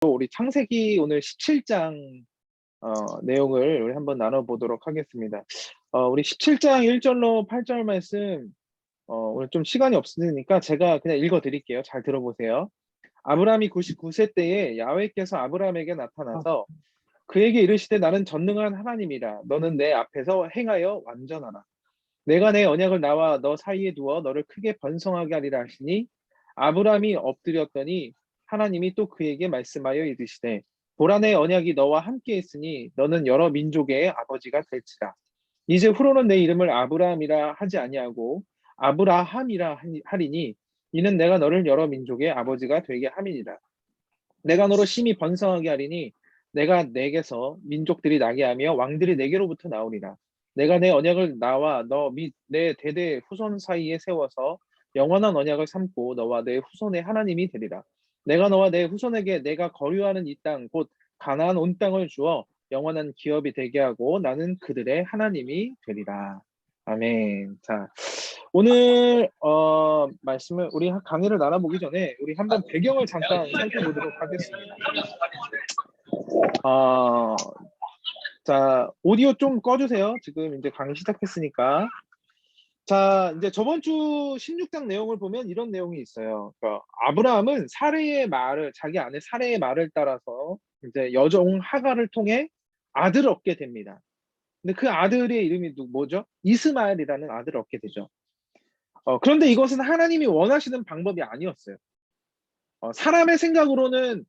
우리 창세기 오늘 17장 내용을 우리 한번 나눠보도록 하겠습니다. 우리 17장 1절로 8절 말씀 오늘 좀 시간이 없으니까 제가 그냥 읽어드릴게요. 잘 들어보세요. 아브라함이 99세 때에 야훼께서 아브라함에게 나타나서 그에게 이르시되 나는 전능한 하나님이라. 너는 내 앞에서 행하여 완전하라. 내가 내 언약을 나와 너 사이에 두어 너를 크게 번성하게 하리라 하시니 아브라함이 엎드렸더니 하나님이 또 그에게 말씀하여 이르시되 보라 내 언약이 너와 함께 있으니 너는 여러 민족의 아버지가 될지라. 이제 후로는 내 이름을 아브라함이라 하지 아니하고 아브라함이라 하리니 이는 내가 너를 여러 민족의 아버지가 되게 함이니라. 내가 너로 심히 번성하게 하리니 내가 내게서 민족들이 나게 하며 왕들이 내게로부터 나오리라. 내가 내 언약을 나와 너 및 내 대대 후손 사이에 세워서 영원한 언약을 삼고 너와 내 후손의 하나님이 되리라. 내가 너와 내 후손에게 내가 거류하는 이 땅 곧 가나안 온 땅을 주어 영원한 기업이 되게 하고 나는 그들의 하나님이 되리라. 아멘. 자, 오늘 말씀을 우리 강의를 나눠보기 전에 우리 한번 배경을 잠깐 살펴보도록 하겠습니다. 자, 오디오 좀 꺼주세요. 지금 이제 강의 시작했으니까. 자, 이제 저번 주 16장 내용을 보면 이런 내용이 있어요. 그러니까 아브라함은 사레의 말을, 자기 아내 사레의 말을 따라서 이제 여종 하갈을 통해 아들을 얻게 됩니다. 근데 그 아들의 이름이 뭐죠? 이스마엘이라는 아들을 얻게 되죠. 그런데 이것은 하나님이 원하시는 방법이 아니었어요. 사람의 생각으로는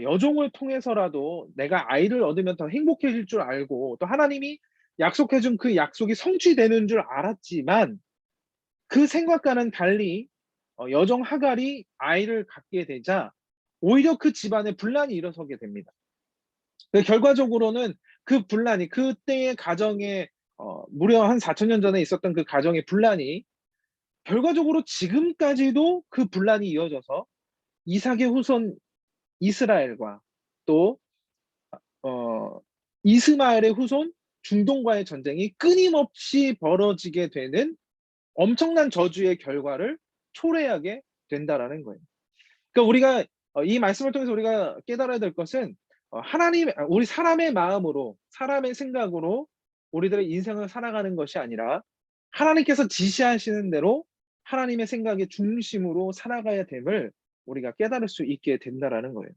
여종을 통해서라도 내가 아이를 얻으면 더 행복해질 줄 알고 또 하나님이 약속해준 그 약속이 성취되는 줄 알았지만 그 생각과는 달리 여종 하갈이 아이를 갖게 되자 오히려 그 집안에 분란이 일어서게 됩니다. 결과적으로는 그 분란이 그때의 가정에 무려 한 4,000년 전에 있었던 그 가정의 분란이 결과적으로 지금까지도 그 분란이 이어져서 이삭의 후손 이스라엘과 또 이스마엘의 후손 중동과의 전쟁이 끊임없이 벌어지게 되는 엄청난 저주의 결과를 초래하게 된다라는 거예요. 그러니까 우리가 이 말씀을 통해서 우리가 깨달아야 될 것은 우리 사람의 마음으로 사람의 생각으로 우리들의 인생을 살아가는 것이 아니라 하나님께서 지시하시는 대로 하나님의 생각의 중심으로 살아가야 됨을 우리가 깨달을 수 있게 된다라는 거예요.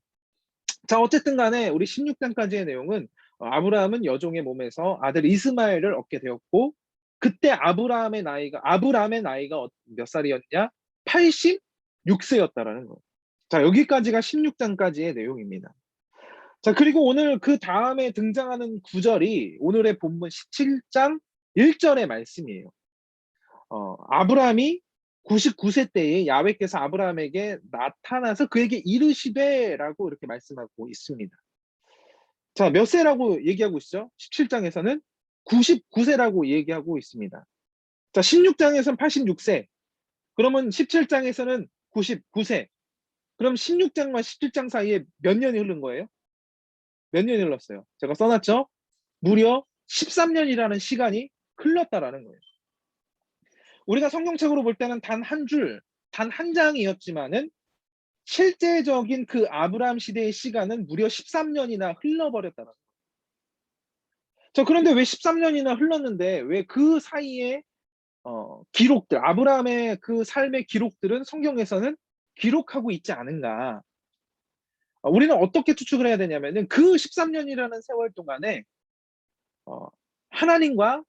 자, 어쨌든 간에 우리 16장까지의 내용은 아브라함은 여종의 몸에서 아들 이스마엘을 얻게 되었고 그때 아브라함의 나이가 몇 살이었냐? 86세였다라는 거예요. 자, 여기까지가 16장까지의 내용입니다. 자, 그리고 오늘 그 다음에 등장하는 구절이 오늘의 본문 17장 1절의 말씀이에요. 아브라함이 99세 때에 야훼께서 아브라함에게 나타나서 그에게 이르시되라고 이렇게 말씀하고 있습니다. 자, 몇 세라고 얘기하고 있죠? 17장에서는 99세라고 얘기하고 있습니다. 자, 16장에서는 86세. 그러면 17장에서는 99세. 그럼 16장과 17장 사이에 몇 년이 흐른 거예요? 몇 년이 흘렀어요? 제가 써놨죠? 무려 13년이라는 시간이 흘렀다라는 거예요. 우리가 성경책으로 볼 때는 단 한 줄, 단 한 장이었지만은 실제적인 그 아브라함 시대의 시간은 무려 13년이나 흘러버렸다는 거예요. 자, 그런데 왜 13년이나 흘렀는데 왜 그 사이에 기록들, 아브라함의 그 삶의 기록들은 성경에서는 기록하고 있지 않은가? 우리는 어떻게 추측을 해야 되냐면은 그 13년이라는 세월 동안에 하나님과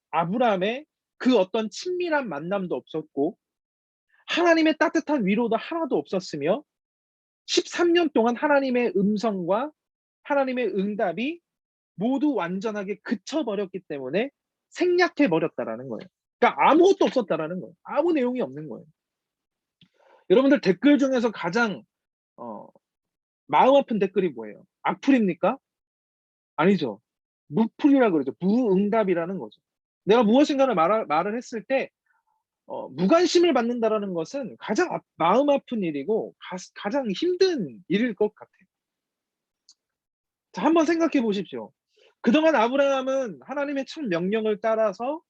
아브라함의 그 어떤 친밀한 만남도 없었고 하나님의 따뜻한 위로도 하나도 없었으며 13년 동안 하나님의 음성과 하나님의 응답이 모두 완전하게 그쳐버렸기 때문에 생략해버렸다라는 거예요. 그러니까 아무것도 없었다라는 거예요. 아무 내용이 없는 거예요. 여러분들 댓글 중에서 가장 마음 아픈 댓글이 뭐예요? 악플입니까? 아니죠. 무풀이라 그러죠. 무응답이라는 거죠. 내가 무엇인가를 말을 했을 때 무관심을 받는다라는 것은 가장 마음 아픈 일이고 가장 힘든 일일 것 같아요. 자, 한번 생각해 보십시오. 그동안 아브라함은 하나님의 첫 명령을 따라서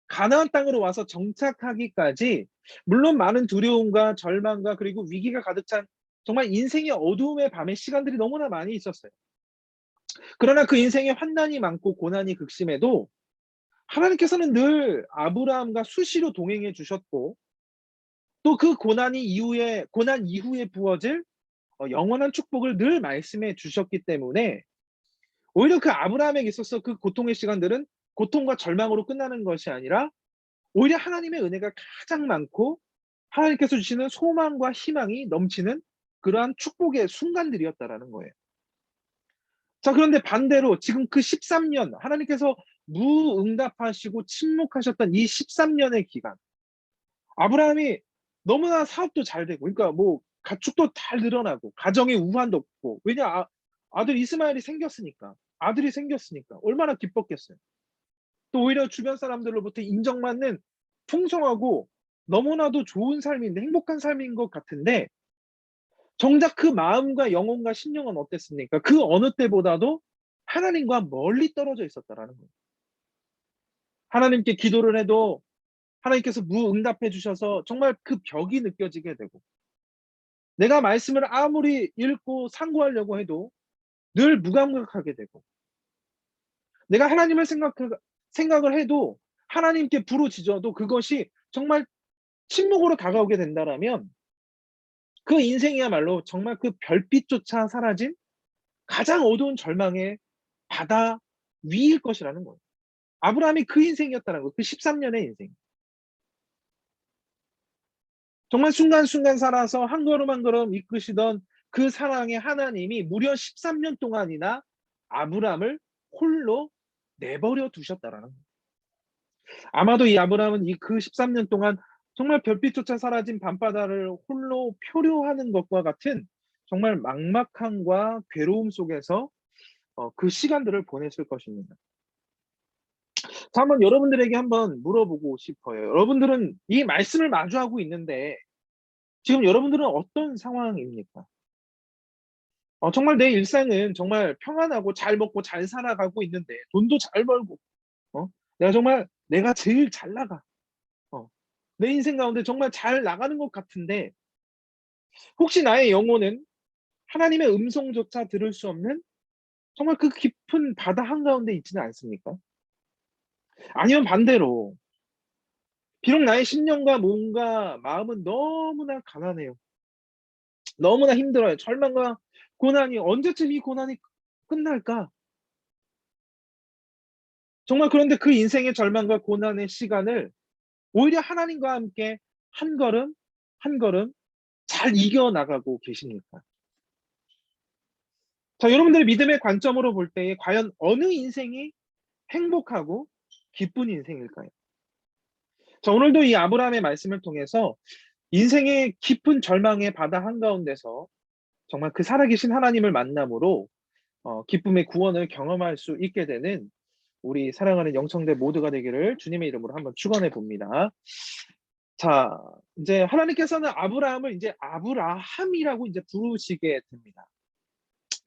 가나안 땅으로 와서 정착하기까지 물론 많은 두려움과 절망과 그리고 위기가 가득 찬 정말 인생의 어두움의 밤의 시간들이 너무나 많이 있었어요. 그러나 그 인생에 환난이 많고 고난이 극심해도 하나님께서는 늘 아브라함과 수시로 동행해 주셨고, 또 그 고난 이후에 부어질 영원한 축복을 늘 말씀해 주셨기 때문에 오히려 그 아브라함에게 있어서 그 고통의 시간들은 고통과 절망으로 끝나는 것이 아니라 오히려 하나님의 은혜가 가장 많고 하나님께서 주시는 소망과 희망이 넘치는 그러한 축복의 순간들이었다라는 거예요. 자, 그런데 반대로 지금 그 13년 하나님께서 무응답하시고 침묵하셨던 이 13년의 기간, 아브라함이 너무나 사업도 잘 되고, 그러니까 뭐 가축도 잘 늘어나고 가정에 우환도 없고, 왜냐 아들 이스마엘이 생겼으니까, 아들이 생겼으니까 얼마나 기뻤겠어요. 또 오히려 주변 사람들로부터 인정받는 풍성하고 너무나도 좋은 삶인데, 행복한 삶인 것 같은데, 정작 그 마음과 영혼과 심령은 어땠습니까? 그 어느 때보다도 하나님과 멀리 떨어져 있었다라는 거예요. 하나님께 기도를 해도 하나님께서 무응답해 주셔서 정말 그 벽이 느껴지게 되고, 내가 말씀을 아무리 읽고 상고하려고 해도 늘 무감각하게 되고, 내가 하나님을 생각을 해도 하나님께 부르짖어도 그것이 정말 침묵으로 다가오게 된다라면 그 인생이야말로 정말 그 별빛조차 사라진 가장 어두운 절망의 바다 위일 것이라는 거예요. 아브라함이 그 인생이었다는 거예요. 그 13년의 인생. 정말 순간순간 살아서 한 걸음 한 걸음 이끄시던 그 사랑의 하나님이 무려 13년 동안이나 아브라함을 홀로 내버려 두셨다라는 거예요. 아마도 이 아브라함은 이 그 13년 동안 정말 별빛조차 사라진 밤바다를 홀로 표류하는 것과 같은 정말 막막함과 괴로움 속에서 그 시간들을 보냈을 것입니다. 자, 한번 여러분들에게 한번 물어보고 싶어요. 여러분들은 이 말씀을 마주하고 있는데 지금 여러분들은 어떤 상황입니까? 정말 내 일상은 정말 평안하고 잘 먹고 잘 살아가고 있는데, 돈도 잘 벌고, 어? 내가 제일 잘 나가. 어. 내 인생 가운데 정말 잘 나가는 것 같은데, 혹시 나의 영혼은 하나님의 음성조차 들을 수 없는 정말 그 깊은 바다 한가운데 있지는 않습니까? 아니면 반대로, 비록 나의 심령과 몸과 마음은 너무나 가난해요. 너무나 힘들어요. 절망과 고난이, 언제쯤 이 고난이 끝날까? 정말, 그런데 그 인생의 절망과 고난의 시간을 오히려 하나님과 함께 한 걸음 한 걸음 잘 이겨나가고 계십니까? 자, 여러분들의 믿음의 관점으로 볼 때에 과연 어느 인생이 행복하고 기쁜 인생일까요? 자, 오늘도 이 아브라함의 말씀을 통해서 인생의 깊은 절망의 바다 한가운데서 정말 그 살아계신 하나님을 만남으로 기쁨의 구원을 경험할 수 있게 되는 우리 사랑하는 영청들 모두가 되기를 주님의 이름으로 한번 축원해 봅니다. 자, 이제 하나님께서는 아브라함을 이제 아브라함이라고 이제 부르시게 됩니다.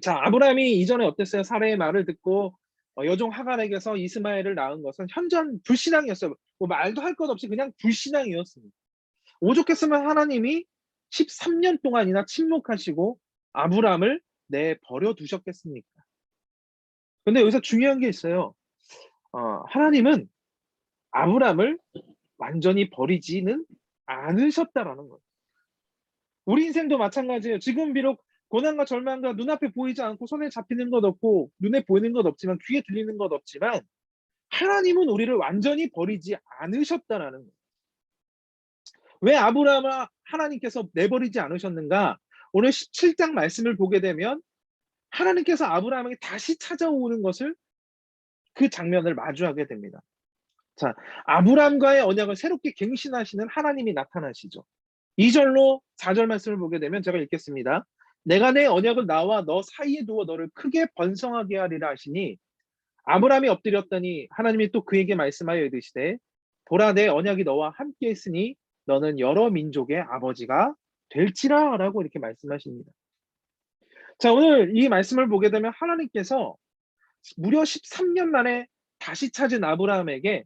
자, 아브라함이 이전에 어땠어요? 사라의 말을 듣고 여종 하갈에게서 이스마엘을 낳은 것은 현전 불신앙이었어요. 뭐 말도 할 것 없이 그냥 불신앙이었습니다. 오죽했으면 하나님이 13년 동안이나 침묵하시고 아브라함을 내버려 두셨겠습니까? 근데 여기서 중요한 게 있어요. 하나님은 아브라함을 완전히 버리지는 않으셨다라는 거예요. 우리 인생도 마찬가지예요. 지금 비록 고난과 절망과 눈앞에 보이지 않고 손에 잡히는 것 없고 눈에 보이는 것 없지만 귀에 들리는 것 없지만 하나님은 우리를 완전히 버리지 않으셨다라는 거예요. 왜 아브라함을 하나님께서 내버리지 않으셨는가? 오늘 17장 말씀을 보게 되면 하나님께서 아브라함에게 다시 찾아오는 것을, 그 장면을 마주하게 됩니다. 자, 아브라함과의 언약을 새롭게 갱신하시는 하나님이 나타나시죠. 2절로 4절 말씀을 보게 되면 제가 읽겠습니다. 내가 내 언약을 나와 너 사이에 두어 너를 크게 번성하게 하리라 하시니 아브라함이 엎드렸더니 하나님이 또 그에게 말씀하여 이르시되 보라, 내 언약이 너와 함께 있으니 너는 여러 민족의 아버지가 될지라 라고 이렇게 말씀하십니다. 자, 오늘 이 말씀을 보게 되면 하나님께서 무려 13년 만에 다시 찾은 아브라함에게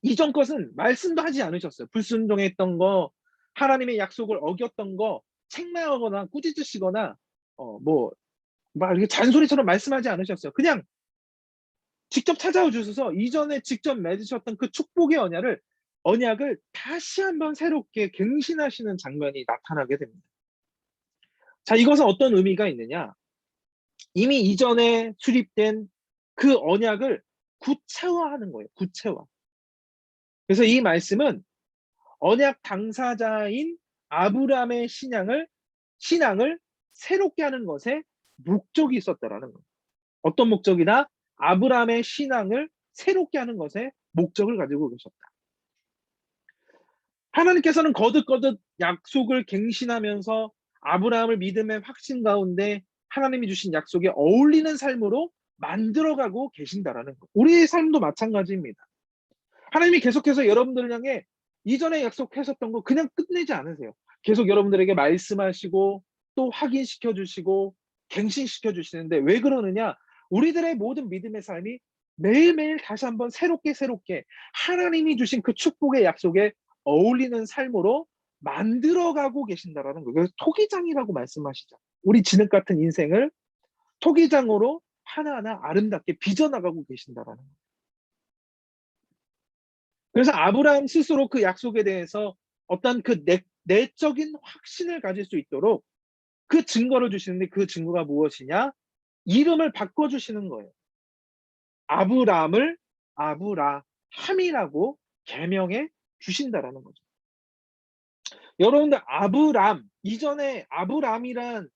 이전 것은 말씀도 하지 않으셨어요. 불순종했던 거, 하나님의 약속을 어겼던 거, 책망하거나 꾸짖으시거나 막 이렇게 잔소리처럼 말씀하지 않으셨어요. 그냥 직접 찾아와 주셔서 이전에 직접 맺으셨던 그 축복의 언약을 다시 한번 새롭게 갱신하시는 장면이 나타나게 됩니다. 자, 이것은 어떤 의미가 있느냐? 이미 이전에 수립된 그 언약을 구체화하는 거예요. 구체화. 그래서 이 말씀은 언약 당사자인 아브라함의 신앙을 새롭게 하는 것에 목적이 있었다라는 거예요. 어떤 목적이나 아브라함의 신앙을 새롭게 하는 것에 목적을 가지고 계셨다. 하나님께서는 거듭거듭 약속을 갱신하면서 아브라함을 믿음의 확신 가운데 하나님이 주신 약속에 어울리는 삶으로 만들어가고 계신다라는 거. 우리의 삶도 마찬가지입니다. 하나님이 계속해서 여러분들을 향해 이전에 약속하셨던 거 그냥 끝내지 않으세요. 계속 여러분들에게 말씀하시고 또 확인시켜 주시고 갱신시켜 주시는데 왜 그러느냐? 우리들의 모든 믿음의 삶이 매일매일 다시 한번 새롭게 하나님이 주신 그 축복의 약속에 어울리는 삶으로 만들어가고 계신다라는 거예요. 그래서 토기장이라고 말씀하시죠. 우리 진흙 같은 인생을 토기장으로 하나하나 아름답게 빚어나가고 계신다라는 거예요. 그래서 아브라함 스스로 그 약속에 대해서 어떤 그 내적인 확신을 가질 수 있도록 그 증거를 주시는데 그 증거가 무엇이냐? 이름을 바꿔주시는 거예요. 아브라함을 아브라함이라고 개명해 주신다라는 거죠. 여러분들 아브람 이전에 아브람이란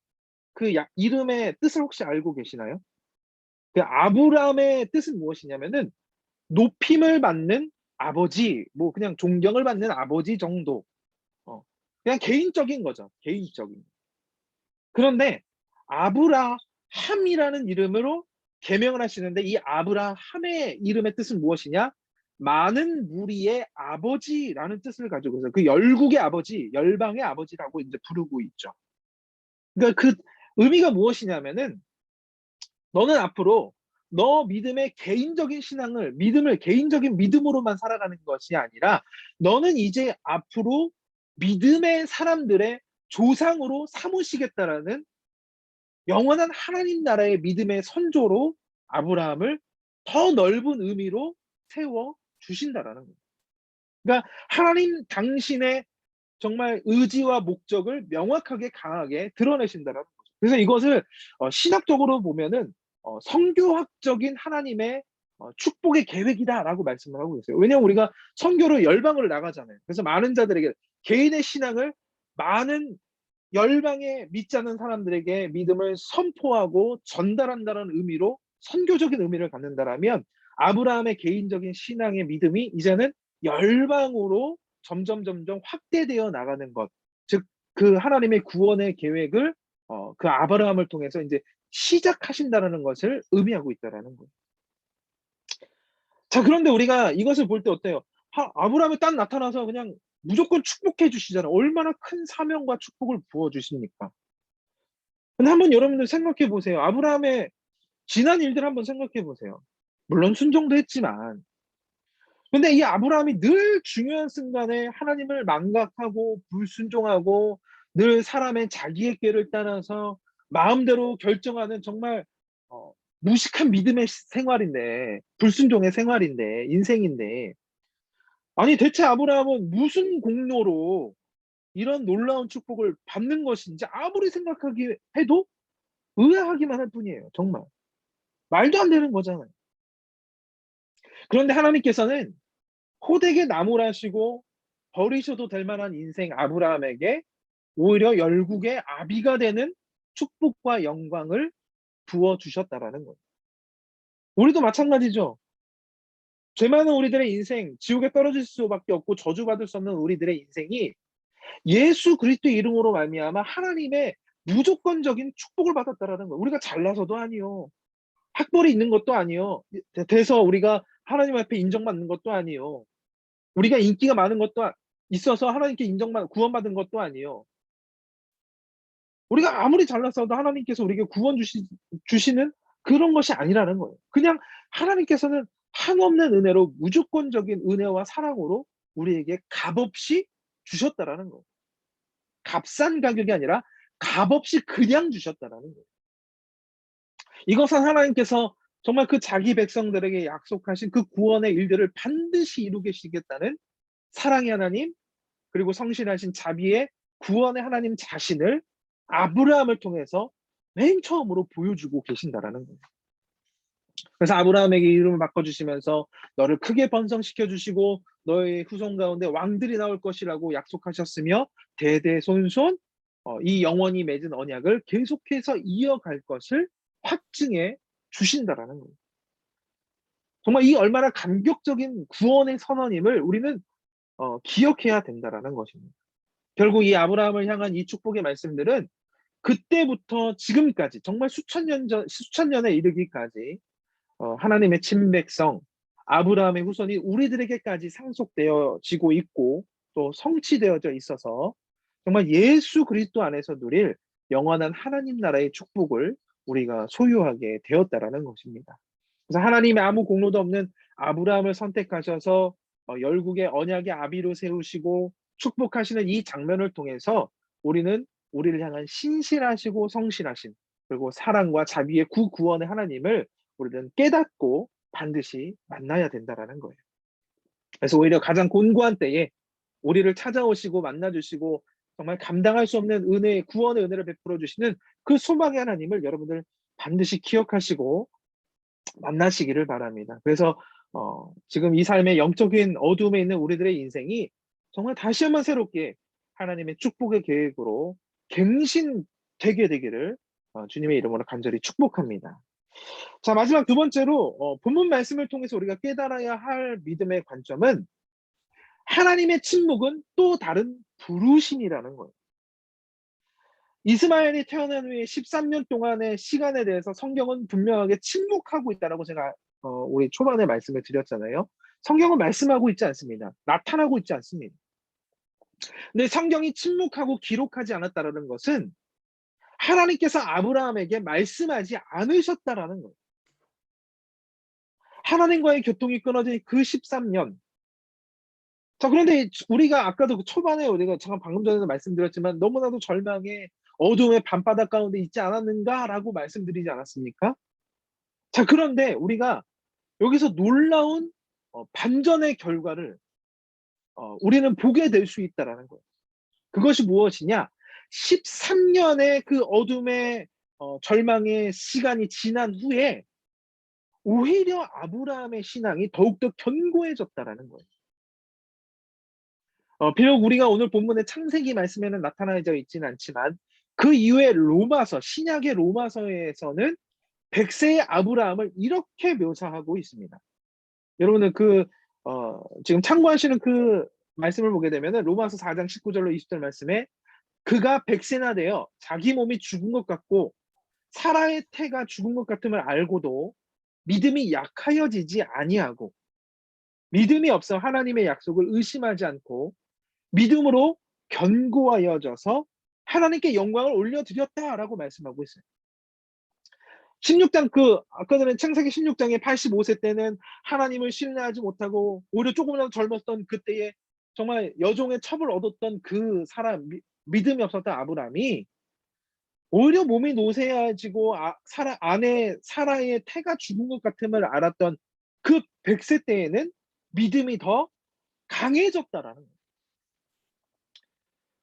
그 이름의 뜻을 혹시 알고 계시나요? 그 아브람의 뜻은 무엇이냐면은 높임을 받는 아버지, 뭐 그냥 존경을 받는 아버지 정도. 그냥 개인적인 거죠. 개인적인. 그런데 아브라함이라는 이름으로 개명을 하시는데 이 아브라함의 이름의 뜻은 무엇이냐? 많은 무리의 아버지라는 뜻을 가지고 있어요. 그 열국의 아버지, 열방의 아버지라고 이제 부르고 있죠. 그러니까 그 의미가 무엇이냐면은 너는 앞으로 너 믿음의 개인적인 믿음을 개인적인 믿음으로만 살아가는 것이 아니라 너는 이제 앞으로 믿음의 사람들의 조상으로 삼으시겠다라는 영원한 하나님 나라의 믿음의 선조로 아브라함을 더 넓은 의미로 세워 주신다라는 거예요. 그러니까 하나님 당신의 정말 의지와 목적을 명확하게 강하게 드러내신다는 거죠. 그래서 이것을 신학적으로 보면은 성교학적인 하나님의 축복의 계획이다라고 말씀을 하고 있어요. 왜냐하면 우리가 선교로 열방으로 나가잖아요. 그래서 많은 자들에게 개인의 신앙을 많은 열방에 믿지 않는 사람들에게 믿음을 선포하고 전달한다는 의미로 선교적인 의미를 갖는다라면 아브라함의 개인적인 신앙의 믿음이 이제는 열방으로 점점 확대되어 나가는 것. 즉, 그 하나님의 구원의 계획을 그 아브라함을 통해서 이제 시작하신다라는 것을 의미하고 있다라는 거예요. 자, 그런데 우리가 이것을 볼 때 어때요? 아브라함이 딱 나타나서 그냥 무조건 축복해 주시잖아요. 얼마나 큰 사명과 축복을 부어 주십니까? 근데 한번 여러분들 생각해 보세요. 아브라함의 지난 일들 한번 생각해 보세요. 물론 순종도 했지만 근데 이 아브라함이 늘 중요한 순간에 하나님을 망각하고 불순종하고 늘 사람의 자기의 꾀를 따라서 마음대로 결정하는 정말 무식한 믿음의 생활인데 불순종의 생활인데 인생인데 아니 대체 아브라함은 무슨 공로로 이런 놀라운 축복을 받는 것인지 아무리 생각하기 해도 의아하기만 할 뿐이에요. 정말. 말도 안 되는 거잖아요. 그런데 하나님께서는 호되게 나무라시고 버리셔도 될 만한 인생 아브라함에게 오히려 열국의 아비가 되는 축복과 영광을 부어 주셨다라는 거예요. 우리도 마찬가지죠. 죄 많은 우리들의 인생, 지옥에 떨어질 수밖에 없고 저주받을 수 없는 우리들의 인생이 예수 그리스도의 이름으로 말미암아 하나님의 무조건적인 축복을 받았다라는 거예요. 우리가 잘나서도 아니요. 학벌이 있는 것도 아니요. 돼서 우리가 하나님 앞에 인정받는 것도 아니요. 우리가 인기가 많은 것도 있어서 하나님께 구원받은 것도 아니요. 우리가 아무리 잘났어도 하나님께서 우리에게 구원 주시는 그런 것이 아니라는 거예요. 그냥 하나님께서는 한없는 은혜로 무조건적인 은혜와 사랑으로 우리에게 값없이 주셨다라는 거예요. 값싼 가격이 아니라 값없이 그냥 주셨다라는 거예요. 이것은 하나님께서 정말 그 자기 백성들에게 약속하신 그 구원의 일들을 반드시 이루시겠다는 사랑의 하나님, 그리고 성실하신 자비의 구원의 하나님 자신을 아브라함을 통해서 맨 처음으로 보여주고 계신다라는 거예요. 그래서 아브라함에게 이름을 바꿔주시면서 너를 크게 번성시켜 주시고 너의 후손 가운데 왕들이 나올 것이라고 약속하셨으며 대대손손 이 영원히 맺은 언약을 계속해서 이어갈 것을 확증해 주신다라는 거예요. 정말 이 얼마나 감격적인 구원의 선언임을 우리는 기억해야 된다라는 것입니다. 결국 이 아브라함을 향한 이 축복의 말씀들은 그때부터 지금까지 정말 수천 년에 이르기까지 하나님의 친백성 아브라함의 후손이 우리들에게까지 상속되어지고 있고 또 성취되어져 있어서 정말 예수 그리스도 안에서 누릴 영원한 하나님 나라의 축복을 우리가 소유하게 되었다라는 것입니다. 그래서 하나님의 아무 공로도 없는 아브라함을 선택하셔서 열국의 언약의 아비로 세우시고 축복하시는 이 장면을 통해서 우리는 우리를 향한 신실하시고 성실하신 그리고 사랑과 자비의 구원의 하나님을 우리는 깨닫고 반드시 만나야 된다라는 거예요. 그래서 오히려 가장 곤고한 때에 우리를 찾아오시고 만나주시고 정말 감당할 수 없는 은혜, 구원의 은혜를 베풀어 주시는 그 소망의 하나님을 여러분들 반드시 기억하시고 만나시기를 바랍니다. 그래서 지금 이 삶의 영적인 어둠에 있는 우리들의 인생이 정말 다시 한번 새롭게 하나님의 축복의 계획으로 갱신되게 되기를 주님의 이름으로 간절히 축복합니다. 자, 마지막 두 번째로 본문 말씀을 통해서 우리가 깨달아야 할 믿음의 관점은 하나님의 침묵은 또 다른 부르심이라는 거예요. 이스마엘이 태어난 후에 13년 동안의 시간에 대해서 성경은 분명하게 침묵하고 있다라고 제가 우리 초반에 말씀을 드렸잖아요. 성경은 말씀하고 있지 않습니다. 나타나고 있지 않습니다. 근데 성경이 침묵하고 기록하지 않았다라는 것은 하나님께서 아브라함에게 말씀하지 않으셨다라는 거예요. 하나님과의 교통이 끊어진 그 13년. 자, 그런데 우리가 아까도 그 초반에 우리가 잠깐 방금 전에도 말씀드렸지만 너무나도 절망의 어둠의 밤바닥 가운데 있지 않았는가라고 말씀드리지 않았습니까? 자, 그런데 우리가 여기서 놀라운 반전의 결과를 우리는 보게 될 수 있다라는 거예요. 그것이 무엇이냐? 13년의 그 어둠의 절망의 시간이 지난 후에 오히려 아브라함의 신앙이 더욱더 견고해졌다라는 거예요. 비록 우리가 오늘 본문의 창세기 말씀에는 나타나져 있지는 않지만 그 이후에 로마서, 신약의 로마서에서는 100세의 아브라함을 이렇게 묘사하고 있습니다. 여러분은 지금 참고하시는 그 말씀을 보게 되면 로마서 4장 19절로 20절 말씀에 그가 100세나 되어 자기 몸이 죽은 것 같고 사라의 태가 죽은 것 같음을 알고도 믿음이 약하여지지 아니하고 믿음이 없어 하나님의 약속을 의심하지 않고 믿음으로 견고하여져서 하나님께 영광을 올려드렸다라고 말씀하고 있어요. 16장 아까 전에 창세기 16장에 85세 때는 하나님을 신뢰하지 못하고 오히려 조금이라도 젊었던 그때에 정말 여종의 첩을 얻었던 그 사람, 믿음이 없었던 아브라함이 오히려 몸이 노쇠해지고 아내 사라의 태가 죽은 것 같음을 알았던 그 100세 때에는 믿음이 더 강해졌다라는 거예요.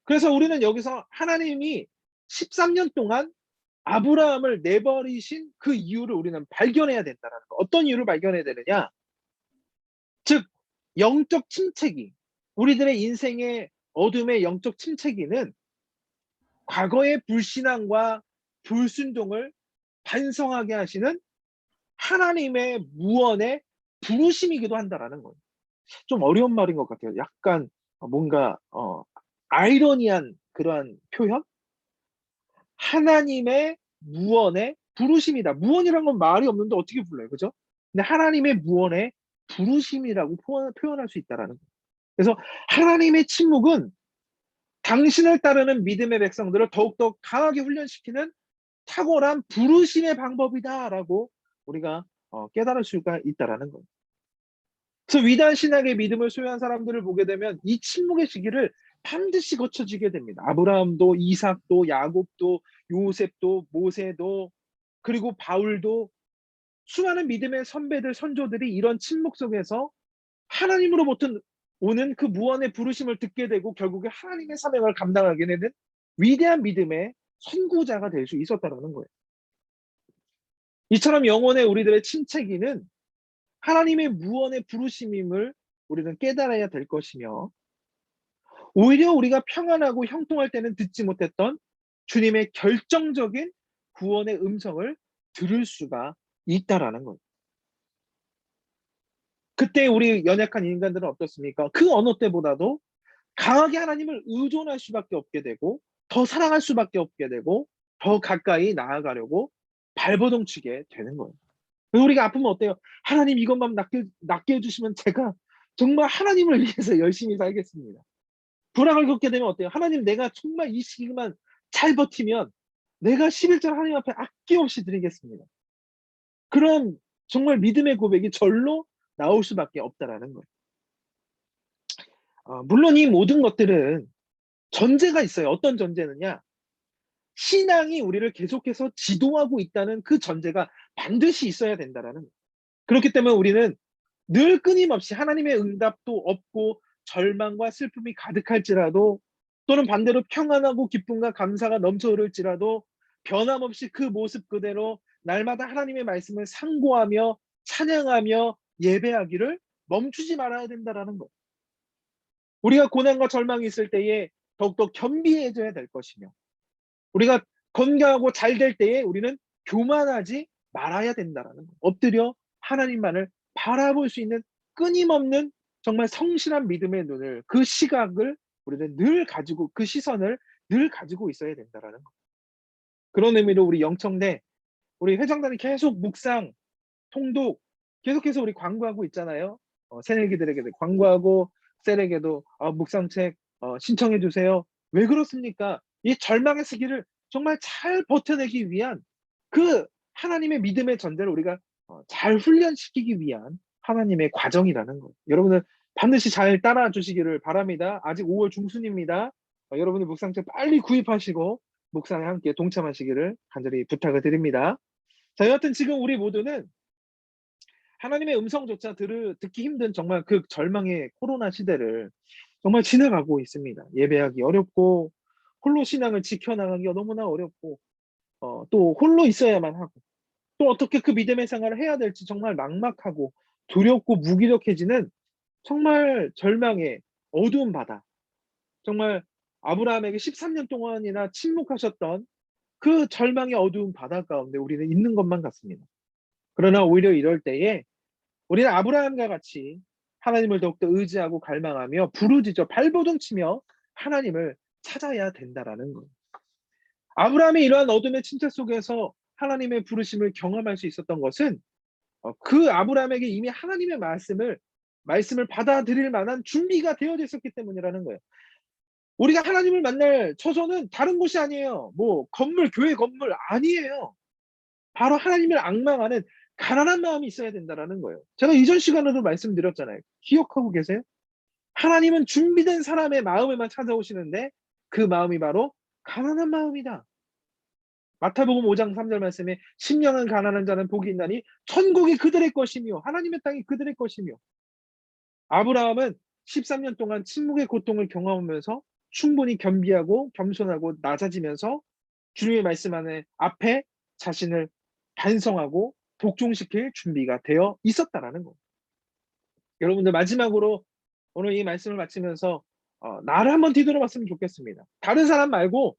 그래서 우리는 여기서 하나님이 13년 동안 아브라함을 내버리신 그 이유를 우리는 발견해야 된다는 거. 어떤 이유를 발견해야 되느냐? 즉 영적 침체기, 우리들의 인생의 어둠의 영적 침체기는 과거의 불신앙과 불순종을 반성하게 하시는 하나님의 무언의 부르심이기도 한다라는 거예요. 좀 어려운 말인 것 같아요. 약간 뭔가 아이러니한 그러한 표현? 하나님의 무언의 부르심이다. 무언이란 건 말이 없는데 어떻게 불러요? 그죠? 근데 하나님의 무언의 부르심이라고 표현할 수 있다라는 거예요. 그래서 하나님의 침묵은 당신을 따르는 믿음의 백성들을 더욱더 강하게 훈련시키는 탁월한 부르심의 방법이다라고 우리가 깨달을 수가 있다라는 거예요. 그래서 위대한 신학의 믿음을 소유한 사람들을 보게 되면 이 침묵의 시기를 반드시 거쳐지게 됩니다. 아브라함도, 이삭도, 야곱도, 요셉도, 모세도, 그리고 바울도, 수많은 믿음의 선배들, 선조들이 이런 침묵 속에서 하나님으로부터 오는 그 무언의 부르심을 듣게 되고 결국에 하나님의 사명을 감당하게 되는 위대한 믿음의 선구자가 될 수 있었다는 거예요. 이처럼 영혼의 우리들의 침체기는 하나님의 무언의 부르심임을 우리는 깨달아야 될 것이며, 오히려 우리가 평안하고 형통할 때는 듣지 못했던 주님의 결정적인 구원의 음성을 들을 수가 있다라는 거예요. 그때 우리 연약한 인간들은 어떻습니까? 그 어느 때보다도 강하게 하나님을 의존할 수밖에 없게 되고, 더 사랑할 수밖에 없게 되고, 더 가까이 나아가려고 발버둥치게 되는 거예요. 그래서 우리가 아프면 어때요? 하나님 이것만 낫게 해주시면 제가 정말 하나님을 위해서 열심히 살겠습니다. 불안을 겪게 되면 어때요? 하나님 내가 정말 이 시기만 잘 버티면 내가 11절 하나님 앞에 아낌없이 드리겠습니다. 그런 정말 믿음의 고백이 절로 나올 수밖에 없다라는 거예요. 물론 이 모든 것들은 전제가 있어요. 어떤 전제느냐? 신앙이 우리를 계속해서 지도하고 있다는 그 전제가 반드시 있어야 된다라는 거예요. 그렇기 때문에 우리는 늘 끊임없이 하나님의 응답도 없고 절망과 슬픔이 가득할지라도, 또는 반대로 평안하고 기쁨과 감사가 넘쳐 흐를지라도 변함없이 그 모습 그대로 날마다 하나님의 말씀을 상고하며 찬양하며 예배하기를 멈추지 말아야 된다라는 거예요. 우리가 고난과 절망이 있을 때에 더욱더 겸비해져야 될 것이며, 우리가 건강하고 잘 될 때에 우리는 교만하지 말아야 된다라는 거예요. 엎드려 하나님만을 바라볼 수 있는 끊임없는 정말 성실한 믿음의 눈을, 그 시각을 우리는 늘 가지고, 그 시선을 늘 가지고 있어야 된다라는 거예요. 그런 의미로 우리 영청대, 우리 회장단이 계속 묵상, 통독 계속해서 우리 광고하고 있잖아요. 새내기들에게 광고하고 셀에게도 묵상책 신청해 주세요. 왜 그렇습니까? 이 절망의 시기를 정말 잘 버텨내기 위한 그 하나님의 믿음의 전제를 우리가 잘 훈련시키기 위한 하나님의 과정이라는 거예요. 여러분들 반드시 잘 따라 주시기를 바랍니다. 아직 5월 중순입니다. 여러분들 묵상책 빨리 구입하시고 묵상에 함께 동참하시기를 간절히 부탁을 드립니다. 자, 여하튼 지금 우리 모두는 하나님의 음성조차 듣기 힘든 정말 그 절망의 코로나 시대를 정말 지나가고 있습니다. 예배하기 어렵고, 홀로 신앙을 지켜나가기가 너무나 어렵고, 또 홀로 있어야만 하고, 또 어떻게 그 믿음의 생활을 해야 될지 정말 막막하고 두렵고 무기력해지는 정말 절망의 어두운 바다. 정말 아브라함에게 13년 동안이나 침묵하셨던 그 절망의 어두운 바다 가운데 우리는 있는 것만 같습니다. 그러나 오히려 이럴 때에 우리는 아브라함과 같이 하나님을 더욱더 의지하고 갈망하며 부르짖어 발버둥치며 하나님을 찾아야 된다라는 거예요. 아브라함이 이러한 어둠의 침체 속에서 하나님의 부르심을 경험할 수 있었던 것은 그 아브라함에게 이미 하나님의 말씀을 받아들일 만한 준비가 되어져 있었기 때문이라는 거예요. 우리가 하나님을 만날 처소는 다른 곳이 아니에요. 뭐 건물, 교회 건물 아니에요. 바로 하나님을 앙망하는 가난한 마음이 있어야 된다라는 거예요. 제가 이전 시간에도 말씀드렸잖아요. 기억하고 계세요? 하나님은 준비된 사람의 마음에만 찾아오시는데 그 마음이 바로 가난한 마음이다. 마태복음 5장 3절 말씀에 심령은 가난한 자는 복이 있나니 천국이 그들의 것이며 하나님의 땅이 그들의 것이며, 아브라함은 13년 동안 침묵의 고통을 경험하면서 충분히 겸비하고 겸손하고 낮아지면서 주님의 말씀 앞에 자신을 반성하고 복종시킬 준비가 되어 있었다라는 거예요. 여러분들 마지막으로 오늘 이 말씀을 마치면서 나를 한번 뒤돌아봤으면 좋겠습니다. 다른 사람 말고,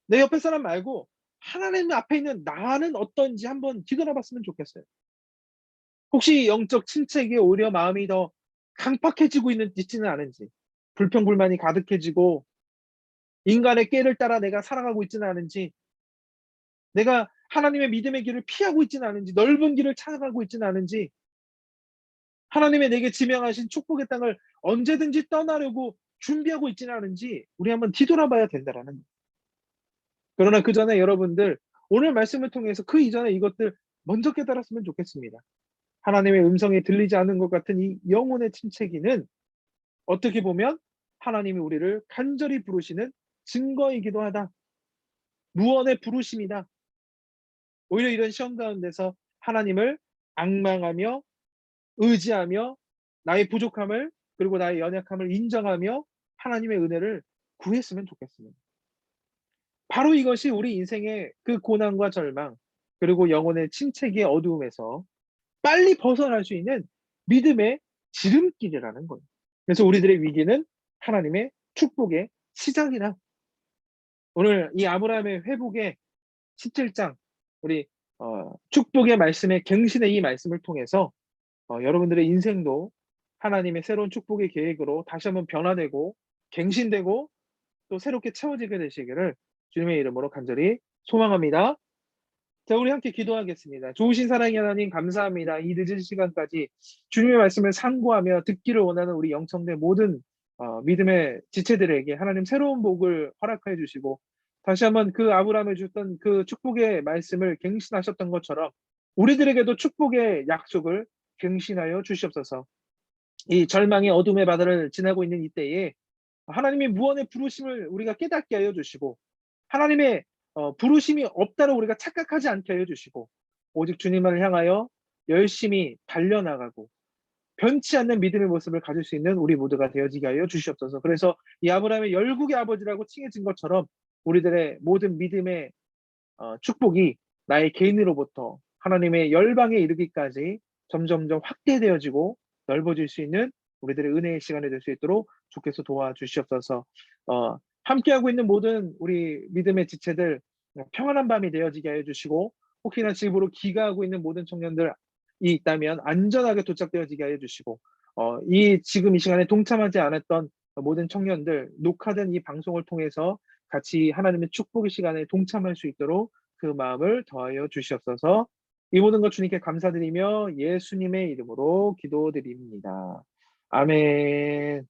내 옆에 사람 말고 하나님 앞에 있는 나는 어떤지 한번 뒤돌아봤으면 좋겠어요. 혹시 영적 침체기에 오히려 마음이 더 강팍해지고 있지는 않은지, 불평불만이 가득해지고 인간의 꾀를 따라 내가 살아가고 있지는 않은지, 내가 하나님의 믿음의 길을 피하고 있지는 않은지, 넓은 길을 찾아가고 있지는 않은지, 하나님의 내게 지명하신 축복의 땅을 언제든지 떠나려고 준비하고 있지는 않은지 우리 한번 뒤돌아봐야 된다라는 거예요. 그러나 그 전에 여러분들 오늘 말씀을 통해서 그 이전에 이것들 먼저 깨달았으면 좋겠습니다. 하나님의 음성이 들리지 않는 것 같은 이 영혼의 침체기는 어떻게 보면 하나님이 우리를 간절히 부르시는 증거이기도 하다. 무언의 부르심이다. 오히려 이런 시험 가운데서 하나님을 앙망하며 의지하며 나의 부족함을 그리고 나의 연약함을 인정하며 하나님의 은혜를 구했으면 좋겠습니다. 바로 이것이 우리 인생의 그 고난과 절망 그리고 영혼의 침체기의 어두움에서 빨리 벗어날 수 있는 믿음의 지름길이라는 거예요. 그래서 우리들의 위기는 하나님의 축복의 시작이라. 오늘 이 아브라함의 회복의 17장 우리 축복의 말씀의 갱신의 이 말씀을 통해서 여러분들의 인생도 하나님의 새로운 축복의 계획으로 다시 한번 변화되고 갱신되고 또 새롭게 채워지게 되시기를 주님의 이름으로 간절히 소망합니다. 자, 우리 함께 기도하겠습니다. 좋으신 사랑의 하나님 감사합니다. 이 늦은 시간까지 주님의 말씀을 상고하며 듣기를 원하는 우리 영성대 모든 믿음의 지체들에게 하나님 새로운 복을 허락해 주시고 다시 한번 그 아브라함에 주셨던 그 축복의 말씀을 갱신하셨던 것처럼 우리들에게도 축복의 약속을 갱신하여 주시옵소서. 이 절망의 어둠의 바다를 지나고 있는 이때에 하나님의 무언의 부르심을 우리가 깨닫게 하여 주시고 하나님의 부르심이 없다고 우리가 착각하지 않게 하여 주시고 오직 주님을 향하여 열심히 달려나가고 변치 않는 믿음의 모습을 가질 수 있는 우리 모두가 되어지게 하여 주시옵소서. 그래서 이 아브라함의 열국의 아버지라고 칭해진 것처럼 우리들의 모든 믿음의 축복이 나의 개인으로부터 하나님의 열방에 이르기까지 점점점 확대되어지고 넓어질 수 있는 우리들의 은혜의 시간이 될 수 있도록 주께서 도와주시옵소서. 함께하고 있는 모든 우리 믿음의 지체들 평안한 밤이 되어지게 하여 주시고 혹시나 집으로 귀가하고 있는 모든 청년들이 있다면 안전하게 도착되어지게 하여 주시고 지금 이 시간에 동참하지 않았던 모든 청년들 녹화된 이 방송을 통해서 같이 하나님의 축복의 시간에 동참할 수 있도록 그 마음을 더하여 주시옵소서. 이 모든 것 주님께 감사드리며 예수님의 이름으로 기도드립니다. 아멘.